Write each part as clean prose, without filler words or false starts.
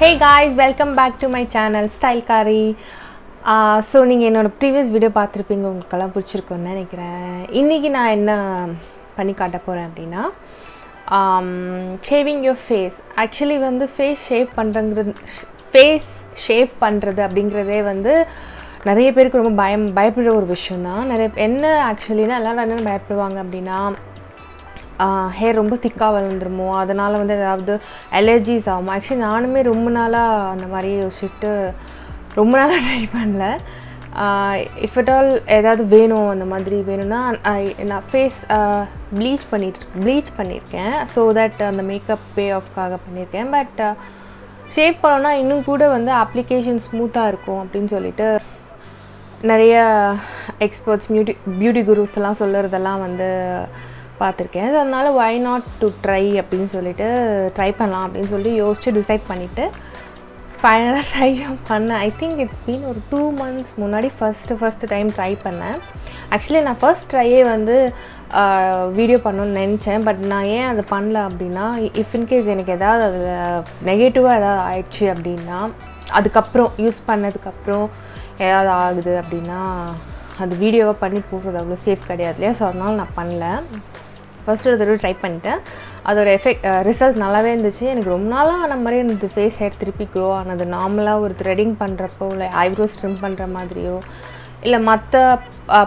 Hey guys, welcome back to my channel Stylekaari. So நீங்கள் என்னோட previous video பார்த்துருப்பீங்க, உங்களுக்கெல்லாம் பிடிச்சிருக்குன்னு நினைக்கிறேன். இன்றைக்கி நான் என்ன பண்ணி காட்ட போகிறேன் அப்படின்னா ஷேவிங் யுவர் ஃபேஸ். ஆக்சுவலி வந்து ஃபேஸ் ஷேவ் பண்ணுறது அப்படிங்கிறதே வந்து நிறைய பேருக்கு ரொம்ப பயப்படுற ஒரு விஷயந்தான். என்ன ஆக்சுவலினா எல்லோரும் என்னென்னு பயப்படுவாங்க அப்படின்னா ஹேர் ரொம்ப திக்காக வளர்ந்துருமோ, அதனால் வந்து ஏதாவது அலர்ஜிஸ் ஆகுமோ. ஆக்சுவலி நானுமே ரொம்ப நாளாக அந்த மாதிரி யோசிச்சுட்டு ரொம்ப நாளாக ட்ரை பண்ணல. இஃப் அட் ஆல் ஏதாவது வேணும் அந்த மாதிரி வேணும்னா நான் ஃபேஸ் ப்ளீச் பண்ணியிருக்கேன். ஸோ தட் அந்த மேக்கப் பே ஆஃப்காக பண்ணியிருக்கேன். பட் ஷேவ் பண்ணோன்னா இன்னும் கூட வந்து அப்ளிகேஷன் ஸ்மூத்தாக இருக்கும் அப்படின்னு சொல்லிட்டு நிறைய எக்ஸ்பர்ட்ஸ் பியூட்டி குரூஸ் எல்லாம் சொல்லுறதெல்லாம் வந்து பார்த்துருக்கேன். ஸோ அதனால் வை நாட் டு ட்ரை அப்படின்னு சொல்லிட்டு ட்ரை பண்ணலாம் அப்படின்னு சொல்லி யோசிச்சு டிசைட் பண்ணிவிட்டு ஃபைனலாக ட்ரை பண்ணேன். ஐ திங்க் இட்ஸ் பீன் ஒரு 2 months முன்னாடி ஃபஸ்ட்டு டைம் ட்ரை பண்ணேன். ஆக்சுவலி நான் ஃபர்ஸ்ட் ட்ரையே வந்து வீடியோ பண்ணணுன்னு நினச்சேன். பட் நான் ஏன் அதை பண்ணல அப்படின்னா, இஃப் இன்கேஸ் எனக்கு எதாவது அதில் நெகட்டிவாக எதாவது ஆயிடுச்சு அப்படின்னா, அதுக்கப்புறம் யூஸ் பண்ணதுக்கப்புறம் ஏதாவது ஆகுது அப்படின்னா அது வீடியோவாக பண்ணி போடுறது அவ்வளோ சேஃப் கிடையாது இல்லையா. ஸோ அதனால் நான் பண்ணல. ஃபஸ்ட்டு ஒரு தடவை ட்ரை பண்ணிட்டேன். அதோட ரிசல்ட் நல்லாவே இருந்துச்சு. எனக்கு ரொம்ப நாளாக ஆன மாதிரி இருந்தது. ஃபேஸ் ஹேர் திருப்பி க்ரோ ஆனது. நார்மலாக ஒரு த்ரெடிங் பண்ணுறப்போ இல்லை ஐப்ரோஸ் ட்ரிம் பண்ணுற மாதிரியோ இல்லை மற்ற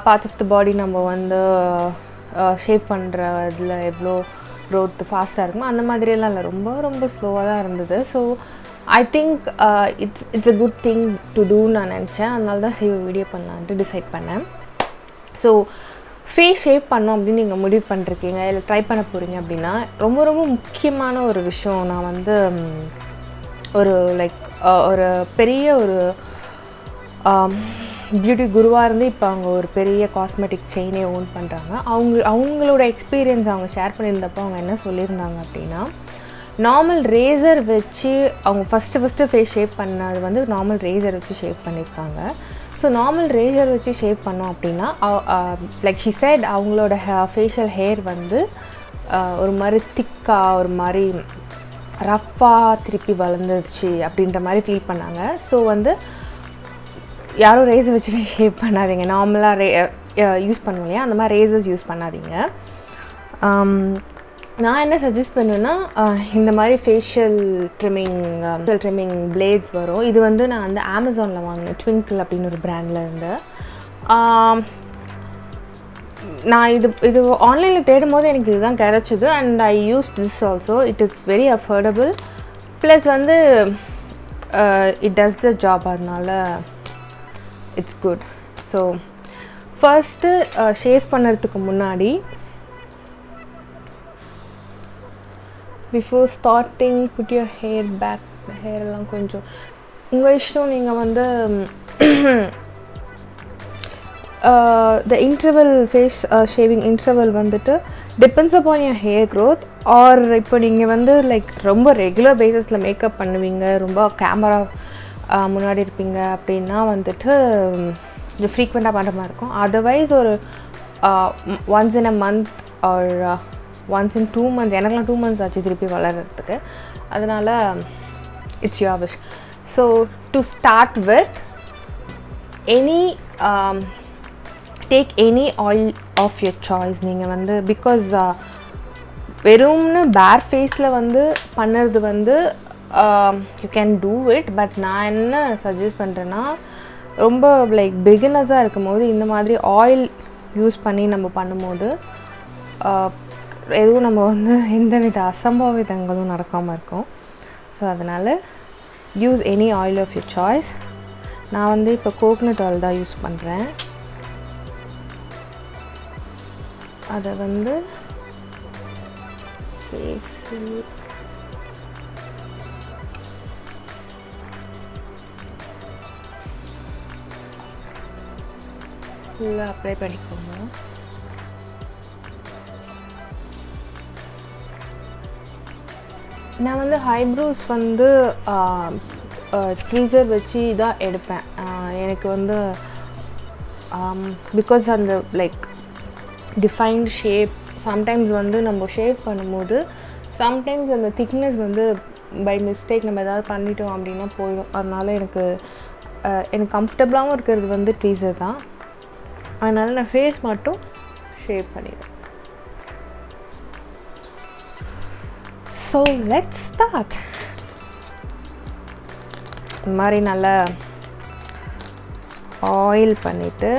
பார்ட்ஸ் ஆஃப் த பாடி நம்ம வந்து ஷேப் பண்ணுற இதில் எவ்வளோ க்ரோத் ஃபாஸ்ட்டாக இருக்குமோ அந்த மாதிரியெல்லாம் இல்லை, ரொம்ப ரொம்ப ஸ்லோவாக தான் இருந்தது. So I think it's a good thing to do நான் நினச்சேன். அதனால தான் வீடியோ பண்ணலான்ட்டு டிசைட் பண்ணேன். ஸோ ஃபேஸ் ஷேவ் பண்ணோம் அப்படின்னு நீங்கள் முடிவு பண்ணிருக்கீங்க இல்லை ட்ரை பண்ண போகிறீங்க அப்படின்னா ரொம்ப ரொம்ப முக்கியமான ஒரு விஷயம். நான் வந்து ஒரு பெரிய ஒரு பியூட்டி குருவாக இருந்து இப்போ அவங்க ஒரு பெரிய காஸ்மெட்டிக் செயினே ஓன் பண்ணுறாங்க. அவங்களோட எக்ஸ்பீரியன்ஸ் அவங்க ஷேர் பண்ணியிருந்தப்போ அவங்க என்ன சொல்லியிருந்தாங்க அப்படின்னா, நார்மல் ரேசர் வச்சு அவங்க ஃபஸ்ட்டு ஃபேஸ் ஷேப் பண்ணது வந்து நார்மல் ரேசர் வச்சு ஷேப் பண்ணியிருக்காங்க. ஸோ நார்மல் ரேசர் வச்சு ஷேப் பண்ணோம் அப்படின்னா லைக் ஷி செட் அவங்களோட ஃபேஷியல் ஹேர் வந்து ஒரு மாதிரி திக்காக ஒரு மாதிரி ரஃப்பாக திருப்பி வளர்ந்துருச்சு அப்படின்ற மாதிரி ஃபீல் பண்ணாங்க. ஸோ வந்து யாரும் ரேசர் வச்சு ஷேப் பண்ணாதீங்க. நார்மலாக யூஸ் பண்ணுவோம் இல்லையா, அந்த மாதிரி ரேசர்ஸ் யூஸ் பண்ணாதீங்க. நான் என்ன சஜஸ்ட் பண்ணுவேன்னா, இந்த மாதிரி ஃபேஷியல் ட்ரிம்மிங் பிளேட்ஸ் வரும். இது வந்து நான் வந்து அமேசானில் வாங்கினேன், ட்விங்கிள் அப்படின்னு ஒரு பிராண்டில் இருந்து. நான் இது ஆன்லைனில் தேடும் போது எனக்கு இதுதான் கிடச்சிது. And I use this also. It is very affordable. Plus வந்து இட் டஸ் த ஜாப். அதனால it's good. So first shave பண்ணுறதுக்கு முன்னாடி before starting put your hair back. Hair எல்லாம் கொஞ்சம் உங்கள் இஷ்டம். நீங்கள் வந்து the interval face shaving interval வந்துட்டு depends upon your hair growth. Or இப்போ நீங்கள் வந்து லைக் ரொம்ப ரெகுலர் பேசிஸில் மேக்கப் பண்ணுவீங்க, ரொம்ப கேமரா முன்னாடி இருப்பீங்க அப்படின்னா வந்துட்டு கொஞ்சம் ஃப்ரீக்வெண்ட்டாக பண்ணுற மாதிரி இருக்கும். அதர்வைஸ் ஒரு once in a month or once in 2 months. எனக்குலாம் 2 months ஆச்சு திருப்பி வளர்கிறதுக்கு. அதனால் it's your wish. So to start with take any oil of your choice. நீங்கள் வந்து பிகாஸ் வெறும்னு பேர் ஃபேஸில் வந்து பண்ணுறது வந்து you can do it. But நான் என்ன சஜஸ்ட் பண்ணுறேன்னா, ரொம்ப லைக் பிகினர்ஸாக இருக்கும் போது இந்த மாதிரி ஆயில் யூஸ் பண்ணி நம்ம பண்ணும்போது எதுவும் நம்ம வந்து எந்தவித அசம்பாவிதங்களும் நடக்காமல் இருக்கும். ஸோ அதனால் use any oil of your choice. நான் வந்து இப்போ கோகனட் ஆயில் தான் யூஸ் பண்ணுறேன். அதை வந்து ஃபேஸில் ஃபுல்லாக அப்ளை பண்ணிக்கோங்க. நான் வந்து ஐப்ரோஸ் வந்து ட்வீசர் வச்சு தான் எடுப்பேன். எனக்கு வந்து பிகாஸ் அந்த லைக் டிஃபைன்ட் ஷேப் சம்டைம்ஸ் வந்து நம்ம ஷேவ் பண்ணும்போது சம்டைம்ஸ் அந்த திக்னஸ் வந்து பை மிஸ்டேக் நம்ம ஏதாவது பண்ணிட்டோம் அப்படின்னா போயிடும். அதனால் எனக்கு கம்ஃபர்டபுளாகவும் இருக்கிறது வந்து ட்வீசர் தான். அதனால் நான் ஃபேஸ் மட்டும் ஷேவ் பண்ணிடுவேன். So let's start. இந்த மாதிரி நல்லா ஆயில் பண்ணிவிட்டு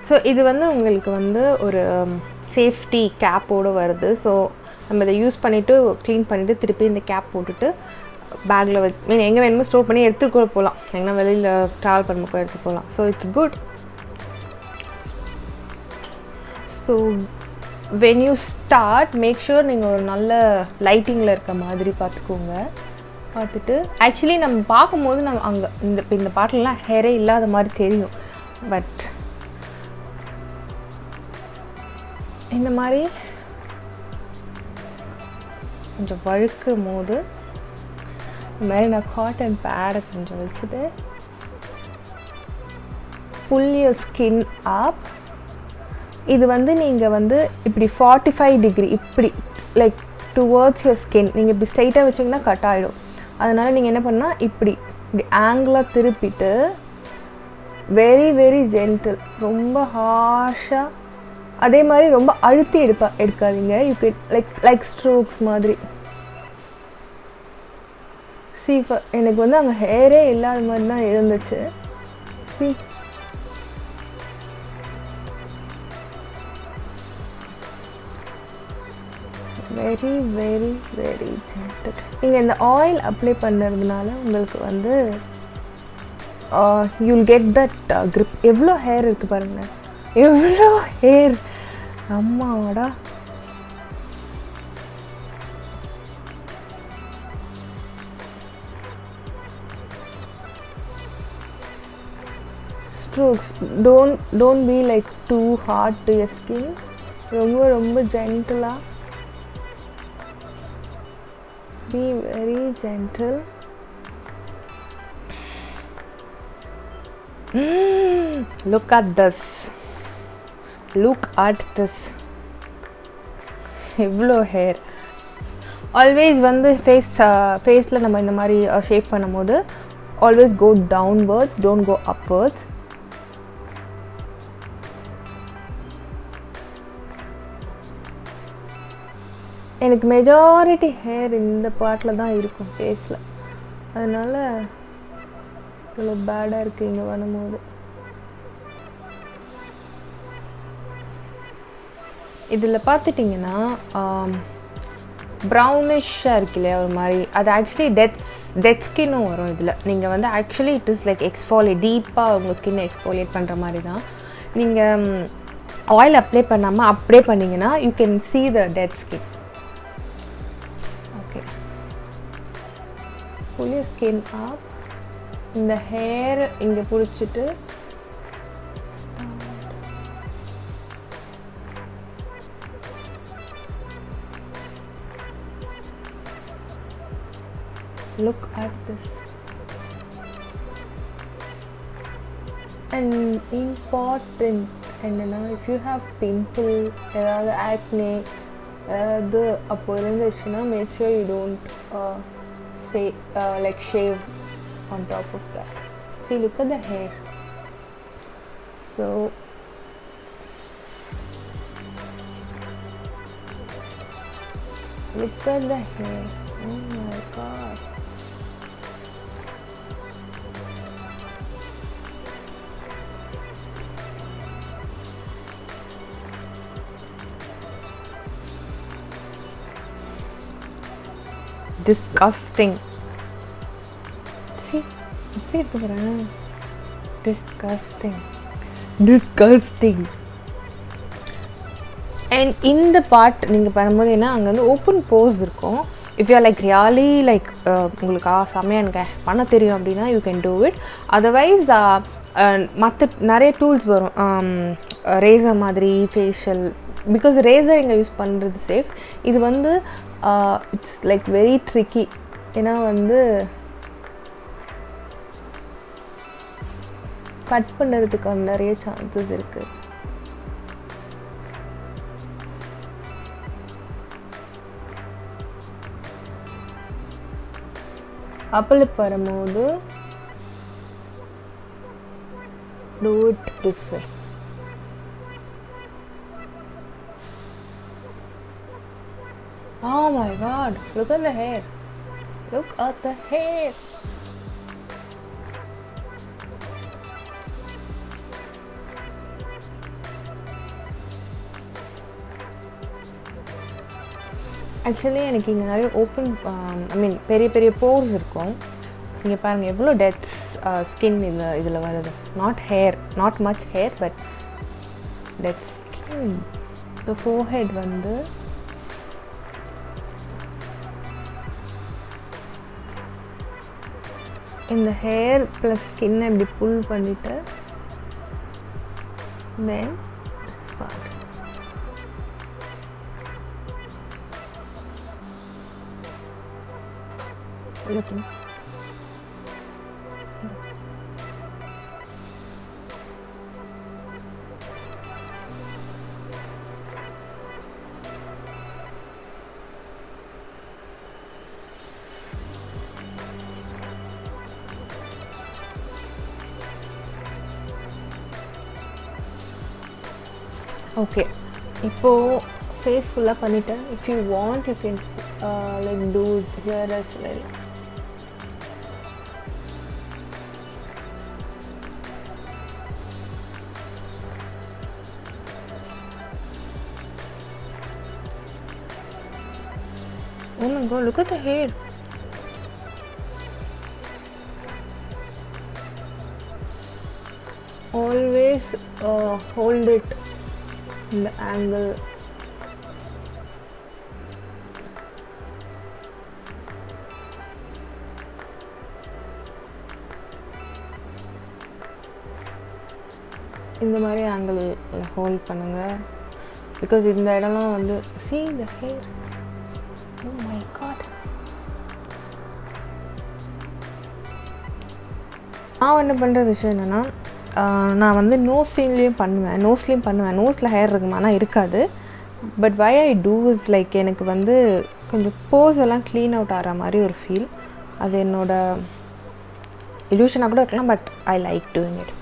ஸோ இது வந்து உங்களுக்கு வந்து ஒரு சேஃப்டி கேப்போடு வருது. ஸோ நம்ம இதை யூஸ் பண்ணிவிட்டு க்ளீன் பண்ணிவிட்டு திருப்பி இந்த கேப் போட்டுட்டு பேக்கில் வச்சு எங்கே வேணுமோ ஸ்டோர் பண்ணி எடுத்துகிட்டு கூட போகலாம். எங்கன்னா வெளியில் ட்ராவல் பண்ணும்போது எடுத்து போகலாம். So it's good. So when you start make sure நீங்கள் ஒரு நல்ல லைட்டிங்கில் இருக்க மாதிரி பார்த்துட்டு ஆக்சுவலி நம்ம பார்க்கும்போது நம்ம அங்கே இந்த பாட்டிலெலாம் ஹேரே இல்லாத மாதிரி தெரியும். பட் இந்த மாதிரி கொஞ்சம் வழுக்கும் போது இந்த மாதிரி நான் காட்டன் பேடை கொஞ்சம் வச்சுட்டு புல் யுவர் ஸ்கின் அப். இது வந்து நீங்கள் வந்து இப்படி 45 டிகிரி இப்படி லைக் டுவர்ட்ஸ் யுவர் ஸ்கின் நீங்கள் இப்படி ஸ்ட்ரைட்டாக வச்சிங்கன்னா கட் ஆகிடும். அதனால் நீங்கள் என்ன பண்ணால் இப்படி ஆங்கிளாக திருப்பிட்டு வெரி வெரி ஜென்டில், ரொம்ப ஹார்ஷாக, அதே மாதிரி ரொம்ப அழுத்தி எடுக்காதீங்க. யூ கேன் லைக் ஸ்ட்ரோக்ஸ் மாதிரி. சி எனக்கு வந்து அங்கே ஹேரே இல்லாத மாதிரி தான் இருந்துச்சு. See very very very gentle. நீங்கள் இந்த ஆயில் அப்ளை பண்ணுறதுனால உங்களுக்கு வந்து யூல் கெட் தட் grip. எவ்வளோ ஹேர் இருக்குது பாருங்கள், எவ்வளோ ஹேர், அம்மாடா. Strokes don't be like too hard to your skin. ரொம்ப ரொம்ப ஜென்டிலாக, be very gentle. Look at this. எவ்வளோ ஹேர். ஆல்வேஸ் வந்து ஃபேஸில் நம்ம இந்த மாதிரி ஷேப் பண்ணும்போது always go downwards, don't go upwards. எனக்கு மெஜாரிட்டி ஹேர் இந்த பார்ட்டில் தான் இருக்கும் ஃபேஸில். அதனால் இவ்வளோ பேடாக இருக்குது இங்கே வரும்போது. இதில் பார்த்துட்டிங்கன்னா ப்ரௌனிஷாக இருக்கு இல்லையா ஒரு மாதிரி, அது ஆக்சுவலி டெட் ஸ்கின்னும் வரும் இதில். நீங்கள் வந்து actually it is like exfoliate, டீப்பாக உங்கள் ஸ்கின்னை எக்ஸ்ஃபாலியேட் பண்ணுற மாதிரி தான். நீங்கள் ஆயில் அப்ளை பண்ணாமல் அப்படியே பண்ணிங்கன்னா you can see the dead skin. Okay, pull your skin up. இந்த ஹேர் இங்கே பிடிச்சிட்டு look at this. And important என்னன்னா, if you have pimple, ஏதாவது acne, ஏதாவது அப்போ இருந்துச்சுன்னா make sure you don't like shave on top of that. See, look at the hair. So look at the hair. Oh my god. Disgusting. See, எப்படி இருக்கு பாருங்க. Disgusting. And இந்த part நீங்கள் பண்ணும்போது என்ன, அங்கே வந்து ஓப்பன் போஸ் இருக்கும். If you like really like உங்களுக்கு செம்மையாக எனக்கு பண்ண தெரியும் அப்படின்னா you can do it. Otherwise மற்ற நிறைய டூல்ஸ் வரும், ரேசர் மாதிரி, ஃபேஷியல். பிகாஸ் ரேசர் இங்கே யூஸ் பண்ணுறது சேஃப். இது வந்து இட்ஸ் லைக் வெரி ட்ரிக்கி. ஏன்னா வந்து கட் பண்ணுறதுக்கு நிறைய சான்சஸ் இருக்குது. upper lip வரும்போது do it this way. Oh my god, look at the hair. Look at the hair. Actually எனக்கு இங்கே நிறைய ஓப்பன் பெரிய பெரிய போர்ஸ் இருக்கும். இங்கே பாருங்கள் எவ்வளோ டெத் ஸ்கின் இதில் வருது. Not hair, not much hair, but death skin. So forehead வந்து இந்த ஹேர் ப்ளஸ் ஸ்கின்னை இப்படி புல் பண்ணிவிட்டு தென் looking. Okay, இப்போ ஃபேஸ் ஃபுல்லாக பண்ணிட்டேன். if you want you can like do it here as well. Oh my god, look at the hair. Always hold it in the angle. இந்த மாதிரி ஆங்கிள் ஹோல்ட் பண்ணுங்க. Because இந்த இடம்லாம் வந்து see the hair. Oh my god. நான் என்ன பண்ணுற விஷயம் என்னென்னா, நான் வந்து நோஸ்லேயும் பண்ணுவேன். நோஸில் ஹேர் இருக்குமா? ஆனால் இருக்காது. But why I do is like எனக்கு வந்து கொஞ்சம் போஸ் எல்லாம் க்ளீன் அவுட் ஆகிற மாதிரி ஒரு ஃபீல். அது என்னோட இல்யூஷனாக கூட இருக்கலாம், but I like doing it.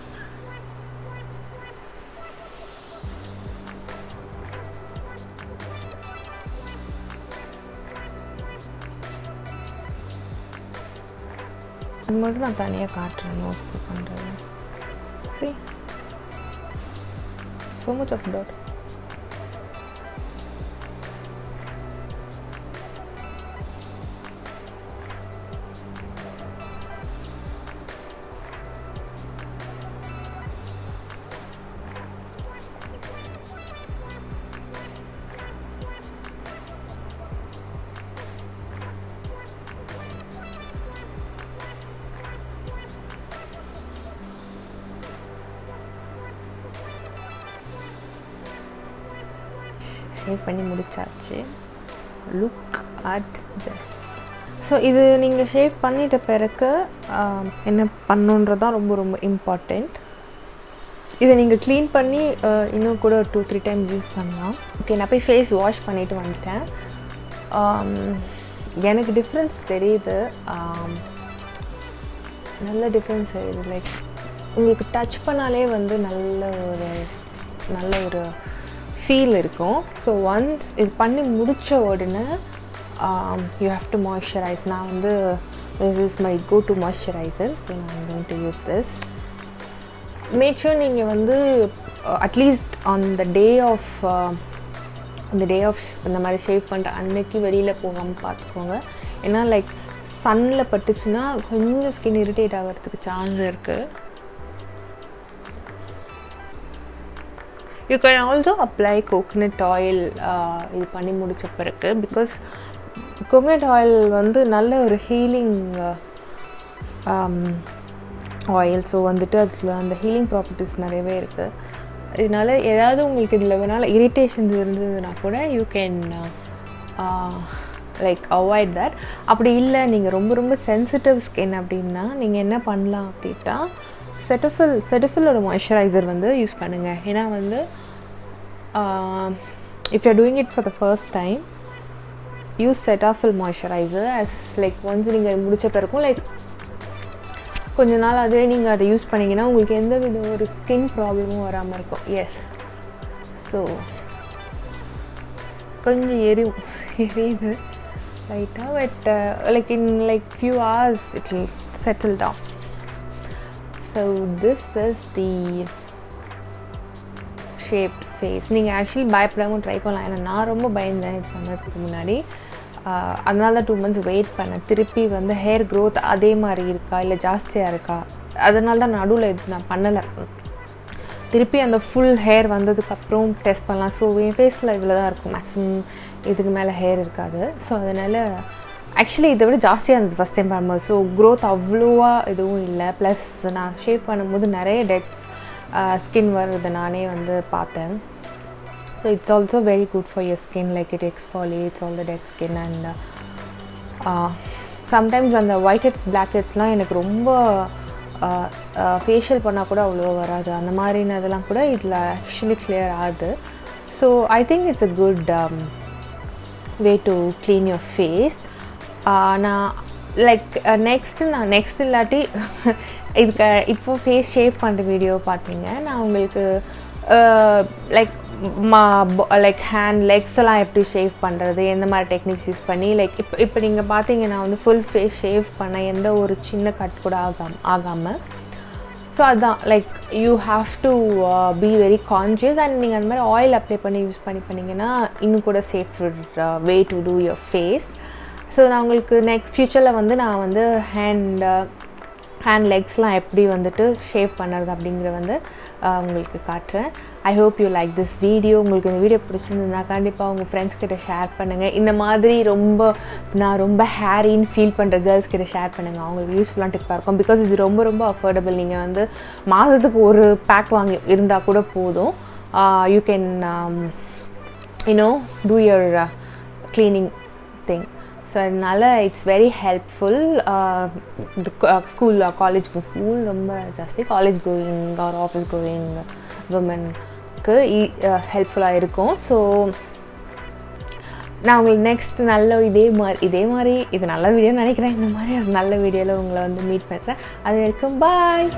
அது மட்டும் நான் தனியாக காட்டுறேன் நோஸ்க்கு பண்ணுறது. See, so much of dot. Shave பண்ணி முடிச்சாச்சு. Look at this. ஸோ இது நீங்கள் ஷேவ் பண்ணிட்ட பிறகு என்ன பண்ணுன்றதான் ரொம்ப ரொம்ப இம்பார்ட்டண்ட். இதை நீங்கள் க்ளீன் பண்ணி இன்னும் கூட 2-3 டைம்ஸ் யூஸ் பண்ணலாம். ஓகே, நான் போய் ஃபேஸ் வாஷ் பண்ணிவிட்டு வந்துட்டேன். எனக்கு டிஃப்ரென்ஸ் தெரியுது, நல்ல டிஃப்ரென்ஸ் தெரியுது. லைக் உங்களுக்கு டச் பண்ணாலே வந்து நல்ல ஒரு ஃபீல் இருக்கும். ஸோ ஒன்ஸ் இது பண்ணி முடித்த உடனே யூ ஹாவ் டு மாய்ஸ்சரைஸ். நான் வந்து this is my go to moisturiser. So நான் going to use this. Make sure நீங்கள் வந்து at least on the day off இந்த மாதிரி ஷேவ் பண்ணுற அன்னைக்கு வெளியில் போகாமல் பார்த்துக்கோங்க. ஏன்னா லைக் சன்னில் பட்டுச்சுன்னா கொஞ்சம் ஸ்கின் இரிட்டேட் ஆகிறதுக்கு சான்ஸ் இருக்குது. You can also apply coconut oil இது பண்ணி முடித்த பிறகு. பிகாஸ் கோகனட் ஆயில் வந்து நல்ல ஒரு ஹீலிங் ஆயில். ஸோ வந்துட்டு அதில் அந்த ஹீலிங் ப்ராப்பர்ட்டிஸ் நிறையவே இருக்குது. இதனால் ஏதாவது உங்களுக்கு இதில் வேணாலும் இரிட்டேஷன்ஸ் இருந்ததுன்னா கூட you can like avoid that. அப்படி இல்லை நீங்கள் ரொம்ப ரொம்ப சென்சிட்டிவ் ஸ்கின் அப்படின்னா நீங்கள் என்ன பண்ணலாம் அப்படின்னா செட்டஃபிலோட மாய்ஸ்சரைசர் வந்து யூஸ் பண்ணுங்கள். ஏன்னா வந்து if you are doing it for the first time use செட்டாஃபில் moisturiser as like once நீங்கள் முடிச்ச பிறக்கும் லைக் கொஞ்ச நாள் அதுவே நீங்கள் அதை யூஸ் பண்ணிங்கன்னா உங்களுக்கு எந்த வித ஒரு ஸ்கின் ப்ராப்ளமும் வராமல் இருக்கும். எஸ், ஸோ கொஞ்சம் எரியுது லைட்டாக, but like in like few hours it will settle down. So this is the shaped face. நீங்கள் ஆக்சுவலி பயப்படாமல் ட்ரை பண்ணலாம். ஏன்னா நான் ரொம்ப பயந்தேன் இது பண்ணதுக்கு முன்னாடி. அதனால தான் 2 months வெயிட் பண்ணேன். திருப்பி வந்து ஹேர் க்ரோத் அதே மாதிரி இருக்கா இல்லை ஜாஸ்தியாக இருக்கா, அதனால தான் நடுவில் இது நான் பண்ணலை. திருப்பி அந்த ஃபுல் ஹேர் வந்ததுக்கப்புறம் டெஸ்ட் பண்ணலாம். ஸோ என் ஃபேஸில் இவ்வளோ தான் இருக்கும், மேக்ஸிமம் இதுக்கு மேலே ஹேர் இருக்காது. ஸோ அதனால் ஆக்சுவலி இதை விட ஜாஸ்தியாக இருந்தது ஃபஸ்ட் டைம் பண்ணும்போது. ஸோ க்ரோத் அவ்வளோவா எதுவும் இல்லை. ப்ளஸ் நான் ஷேப் பண்ணும்போது நிறைய டெட்ஸ் ஸ்கின் வருது நானே வந்து பார்த்தேன். So it's also very good for your skin, like it exfoliates all the dead skin. And sometimes அந்த ஒயிட் ஹெட்ஸ் பிளாக் ஹெட்ஸ்லாம் எனக்கு ரொம்ப ஃபேஷியல் பண்ணால் கூட அவ்வளோ வராது. அந்த மாதிரினதெல்லாம் கூட இதில் ஆக்சுவலி கிளியர் ஆகுது. So I think it's a good way to clean your face. நான் லைக் நெக்ஸ்ட் இல்லாட்டி இதுக்கு இப்போ ஃபேஸ் ஷேப் பண்ணுற வீடியோ பார்த்தீங்க, நான் உங்களுக்கு லைக் ஹேண்ட் லெக்ஸ் எல்லாம் எப்படி ஷேவ் பண்ணுறது, எந்த மாதிரி டெக்னிக்ஸ் யூஸ் பண்ணி லைக் இப்போ நீங்கள் பார்த்தீங்கன்னா வந்து ஃபுல் ஃபேஸ் ஷேவ் பண்ண எந்த ஒரு சின்ன கட் கூட ஆகாமல். ஸோ அதுதான் like you have to be very conscious. And நீங்கள் அந்த மாதிரி ஆயில் அப்ளை பண்ணி யூஸ் பண்ணிங்கன்னா இன்னும் கூட safe way to do your face. So நான் உங்களுக்கு ஃப்யூச்சரில் வந்து நான் வந்து ஹேண்ட் லெக்ஸ்லாம் எப்படி வந்துட்டு ஷேப் பண்ணுறது அப்படிங்கிற வந்து உங்களுக்கு காட்டுறேன். I hope you like this video. உங்களுக்கு இந்த வீடியோ பிடிச்சிருந்ததுன்னா கண்டிப்பாக உங்கள் ஃப்ரெண்ட்ஸ் கிட்ட ஷேர் பண்ணுங்கள். இந்த மாதிரி நான் ரொம்ப ஹேரின்னு ஃபீல் பண்ணுற கேர்ள்ஸ் கிட்ட ஷேர் பண்ணுங்கள். அவங்களுக்கு யூஸ்ஃபுல்லான டிப்பாக இருக்கும். பிகாஸ் இது ரொம்ப ரொம்ப அஃபோர்டபுள். நீங்கள் வந்து மாதத்துக்கு ஒரு பேக் வாங்கி இருந்தால் கூட போதும். You can do your cleaning thing. So அதனால் இட்ஸ் வெரி ஹெல்ப்ஃபுல். ஸ்கூல் ரொம்ப ஜாஸ்தி college going or office going விமனுக்கு ஹெல்ப்ஃபுல்லாக இருக்கும். ஸோ நான் உங்களுக்கு நெக்ஸ்ட் நல்ல இதே மாதிரி இது நல்ல வீடியோன்னு நினைக்கிறேன். இந்த மாதிரி ஒரு நல்ல வீடியோவில் உங்களை வந்து மீட் பண்ணுறேன். அது வரைக்கும் பாய்.